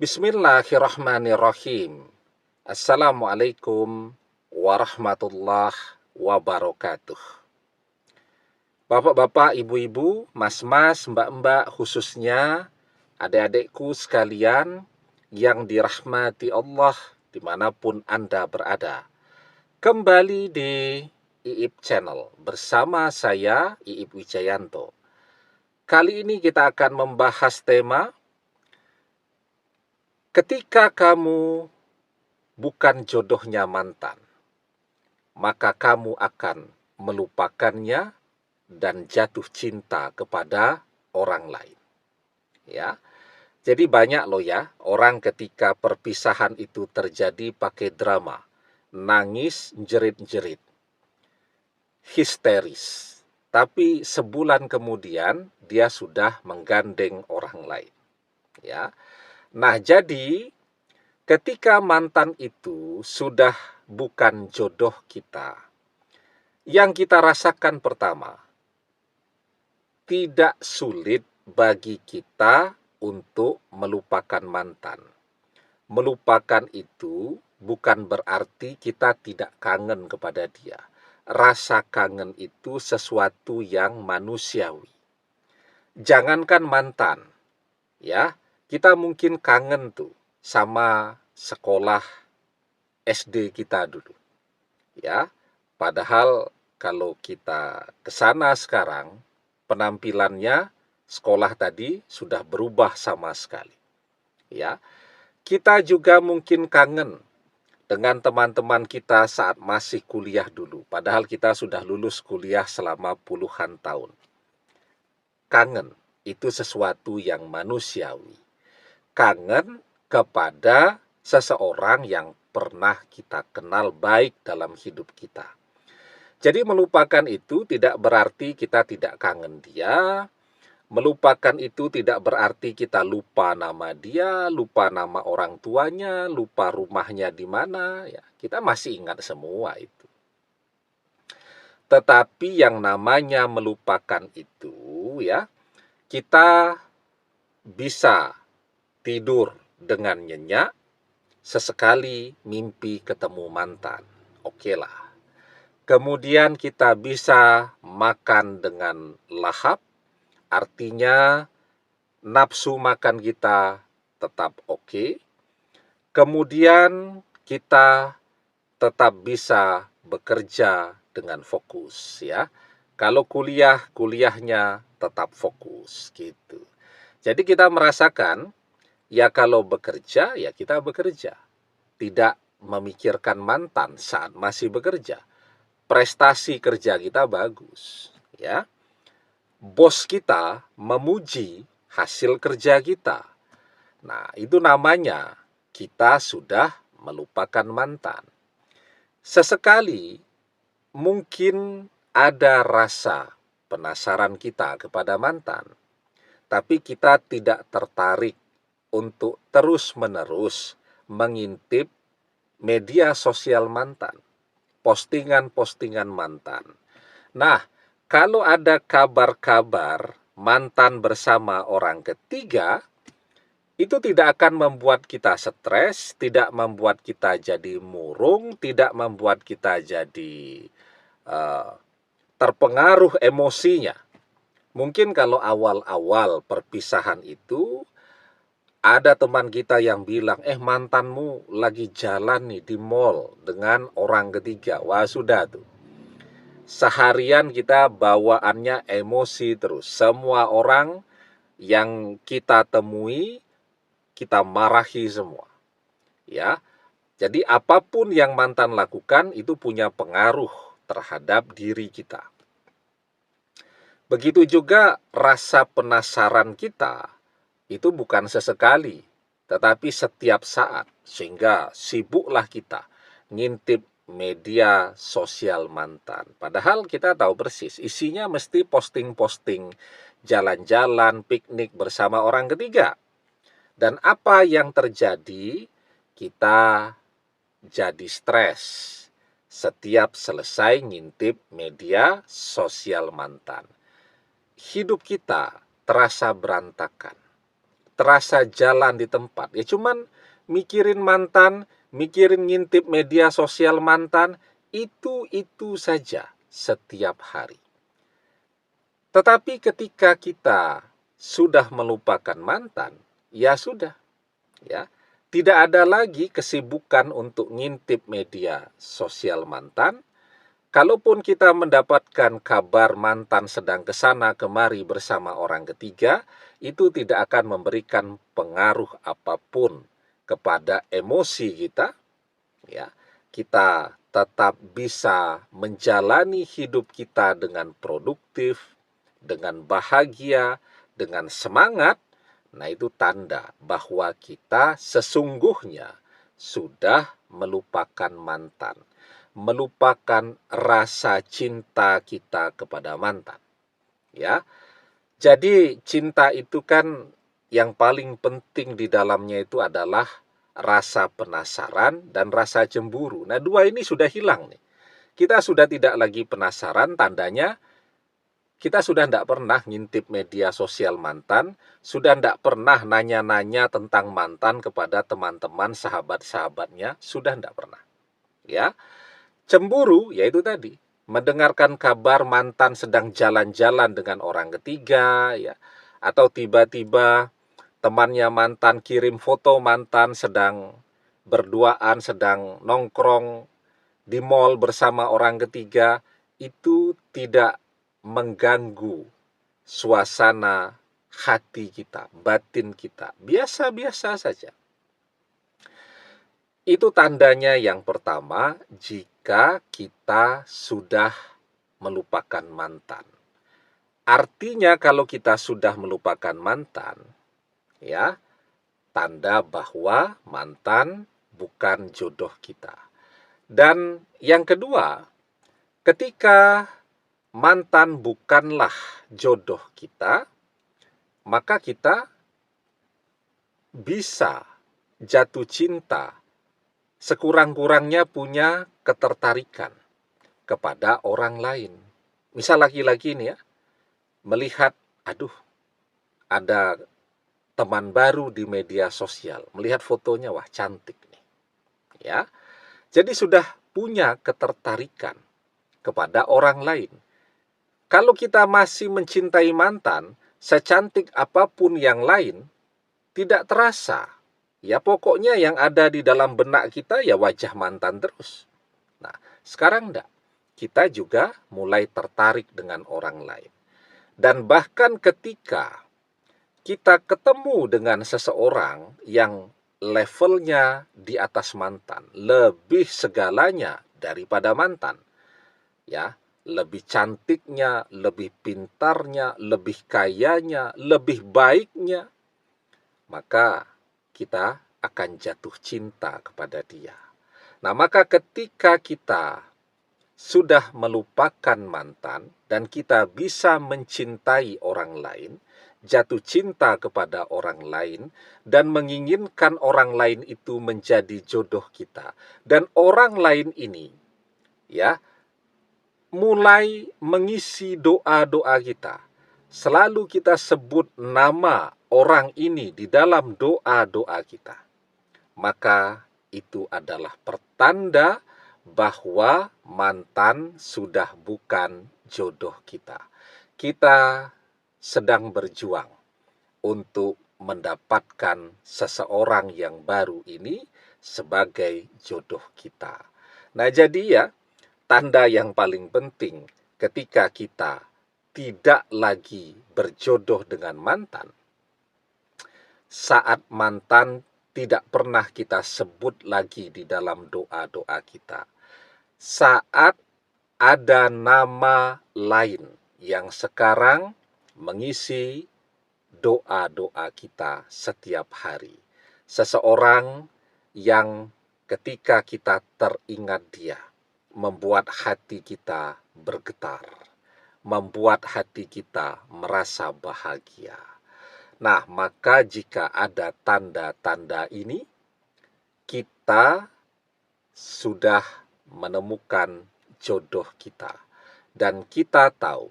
Bismillahirrahmanirrahim. Assalamualaikum warahmatullahi wabarakatuh. Bapak-bapak, ibu-ibu, mas-mas, mbak-mbak, khususnya adik-adikku sekalian yang dirahmati Allah dimanapun Anda berada. Kembali di IIP Channel bersama saya, IIP Wijayanto. Kali ini kita akan membahas tema ketika kamu bukan jodohnya mantan, maka kamu akan melupakannya dan jatuh cinta kepada orang lain. Ya, jadi banyak loh ya, orang ketika perpisahan itu terjadi pakai drama, nangis, jerit-jerit, histeris. Tapi sebulan kemudian dia sudah menggandeng orang lain. Ya, nah jadi ketika mantan itu sudah bukan jodoh kita, yang kita rasakan pertama, tidak sulit bagi kita untuk melupakan mantan. Melupakan itu bukan berarti kita tidak kangen kepada dia. Rasa kangen itu sesuatu yang manusiawi. Jangankan mantan, ya, kita mungkin kangen tuh sama sekolah SD kita dulu, ya. Padahal kalau kita ke sana sekarang, penampilannya sekolah tadi sudah berubah sama sekali. Ya, kita juga mungkin kangen dengan teman-teman kita saat masih kuliah dulu, padahal kita sudah lulus kuliah selama puluhan tahun. Kangen itu sesuatu yang manusiawi. Kangen kepada seseorang yang pernah kita kenal baik dalam hidup kita. Jadi melupakan itu tidak berarti kita tidak kangen dia. Melupakan itu tidak berarti kita lupa nama dia, lupa nama orang tuanya, lupa rumahnya di mana. Ya, kita masih ingat semua itu. Tetapi yang namanya melupakan itu, ya, kita bisa tidur dengan nyenyak, sesekali mimpi ketemu mantan. Oke lah. Kemudian kita bisa makan dengan lahap, artinya nafsu makan kita tetap oke. Kemudian kita tetap bisa bekerja dengan fokus, ya. Kalau kuliahnya tetap fokus gitu. Jadi kita merasakan, ya kalau bekerja, ya kita bekerja. Tidak memikirkan mantan saat masih bekerja. Prestasi kerja kita bagus, ya. Bos kita memuji hasil kerja kita. Nah, itu namanya kita sudah melupakan mantan. Sesekali mungkin ada rasa penasaran kita kepada mantan, tapi kita tidak tertarik untuk terus-menerus mengintip media sosial mantan, postingan-postingan mantan. Nah, kalau ada kabar-kabar mantan bersama orang ketiga, itu tidak akan membuat kita stres, tidak membuat kita jadi murung, tidak membuat kita jadi terpengaruh emosinya. Mungkin kalau awal-awal perpisahan itu, ada teman kita yang bilang, mantanmu lagi jalan nih di mall dengan orang ketiga. Wah, sudah tuh. Seharian kita bawaannya emosi terus. Semua orang yang kita temui, kita marahi semua. Ya. Jadi apapun yang mantan lakukan itu punya pengaruh terhadap diri kita. Begitu juga rasa penasaran kita itu bukan sesekali, tetapi setiap saat, sehingga sibuklah kita ngintip media sosial mantan. Padahal kita tahu persis, isinya mesti posting-posting jalan-jalan, piknik bersama orang ketiga. Dan apa yang terjadi? Kita jadi stres setiap selesai ngintip media sosial mantan. Hidup kita terasa berantakan. terasa jalan di tempat. Ya cuman mikirin mantan, mikirin ngintip media sosial mantan, itu saja setiap hari. Tetapi ketika kita sudah melupakan mantan, ya sudah, ya. Tidak ada lagi kesibukan untuk ngintip media sosial mantan. Kalaupun kita mendapatkan kabar mantan sedang kesana kemari bersama orang ketiga, itu tidak akan memberikan pengaruh apapun kepada emosi kita, ya. Kita tetap bisa menjalani hidup kita dengan produktif, dengan bahagia, dengan semangat. Nah, itu tanda bahwa kita sesungguhnya sudah melupakan mantan, melupakan rasa cinta kita kepada mantan. Ya, jadi cinta itu kan yang paling penting di dalamnya itu adalah rasa penasaran dan rasa cemburu. Nah, dua ini sudah hilang nih. Kita sudah tidak lagi penasaran, tandanya kita sudah tidak pernah ngintip media sosial mantan, sudah tidak pernah nanya-nanya tentang mantan kepada teman-teman, sahabat-sahabatnya, sudah tidak pernah. Ya, cemburu, yaitu tadi, mendengarkan kabar mantan sedang jalan-jalan dengan orang ketiga, ya, atau tiba-tiba temannya mantan kirim foto mantan sedang berduaan, sedang nongkrong di mall bersama orang ketiga, itu tidak mengganggu suasana hati kita, batin kita. Biasa-biasa saja. Itu tandanya yang pertama, jika kita sudah melupakan mantan. Artinya kalau kita sudah melupakan mantan, ya, tanda bahwa mantan bukan jodoh kita. Dan yang kedua, ketika mantan bukanlah jodoh kita, maka kita bisa jatuh cinta, sekurang-kurangnya punya ketertarikan kepada orang lain. Misal laki-laki ini ya, melihat, aduh, ada teman baru di media sosial, melihat fotonya, wah cantik nih. Ya, jadi sudah punya ketertarikan kepada orang lain. Kalau kita masih mencintai mantan, secantik apapun yang lain, tidak terasa. Ya pokoknya yang ada di dalam benak kita ya wajah mantan terus. Nah, sekarang enggak. Kita juga mulai tertarik dengan orang lain. Dan bahkan ketika kita ketemu dengan seseorang yang levelnya di atas mantan, lebih segalanya daripada mantan, ya, lebih cantiknya, lebih pintarnya, lebih kayanya, lebih baiknya, maka kita akan jatuh cinta kepada dia. Nah, maka ketika kita sudah melupakan mantan dan kita bisa mencintai orang lain, jatuh cinta kepada orang lain, dan menginginkan orang lain itu menjadi jodoh kita, dan orang lain ini, ya, mulai mengisi doa-doa kita. Selalu kita sebut nama orang ini di dalam doa-doa kita. Maka itu adalah pertanda bahwa mantan sudah bukan jodoh kita. Kita sedang berjuang untuk mendapatkan seseorang yang baru ini sebagai jodoh kita. Nah, jadi ya, tanda yang paling penting ketika kita tidak lagi berjodoh dengan mantan, saat mantan tidak pernah kita sebut lagi di dalam doa-doa kita, saat ada nama lain yang sekarang mengisi doa-doa kita setiap hari. Seseorang yang ketika kita teringat dia, membuat hati kita bergetar, membuat hati kita merasa bahagia. Nah, maka jika ada tanda-tanda ini, kita sudah menemukan jodoh kita. Dan kita tahu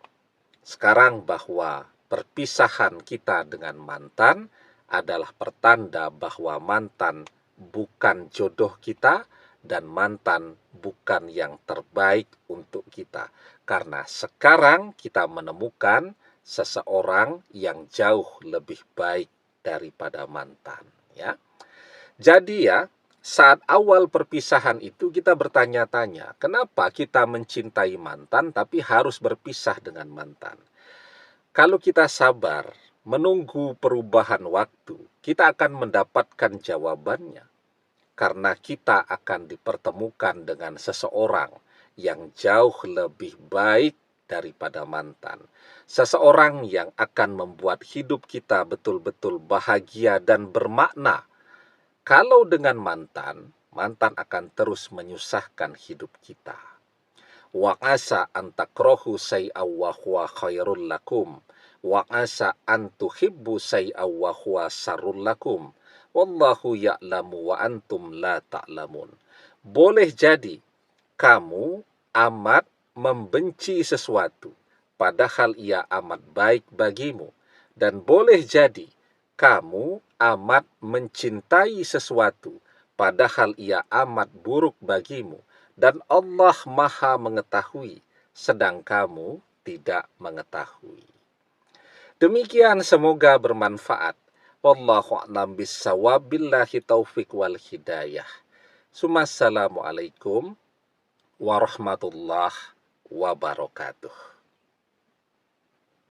sekarang bahwa perpisahan kita dengan mantan adalah pertanda bahwa mantan bukan jodoh kita dan mantan bukan yang terbaik untuk kita. Karena sekarang kita menemukan seseorang yang jauh lebih baik daripada mantan, ya. Jadi ya, saat awal perpisahan itu kita bertanya-tanya, kenapa kita mencintai mantan tapi harus berpisah dengan mantan? Kalau kita sabar menunggu perubahan waktu, kita akan mendapatkan jawabannya. Karena kita akan dipertemukan dengan seseorang yang jauh lebih baik daripada mantan. Seseorang yang akan membuat hidup kita betul-betul bahagia dan bermakna. Kalau dengan mantan, mantan akan terus menyusahkan hidup kita. Wa asa an takrahu syai'aw wa huwa khairul lakum. Wa asa an tuhibbu syai'aw wa huwa syarrul lakum. Wallahu ya'lamu wa antum la ta'lamun. Boleh jadi kamu amat membenci sesuatu, padahal ia amat baik bagimu. Dan boleh jadi kamu amat mencintai sesuatu, padahal ia amat buruk bagimu. Dan Allah Maha mengetahui, sedang kamu tidak mengetahui. Demikian, semoga bermanfaat. Wallahu a'lam bissawab, billahi taufik wal hidayah. Assalamualaikum warahmatullahi wabarakatuh.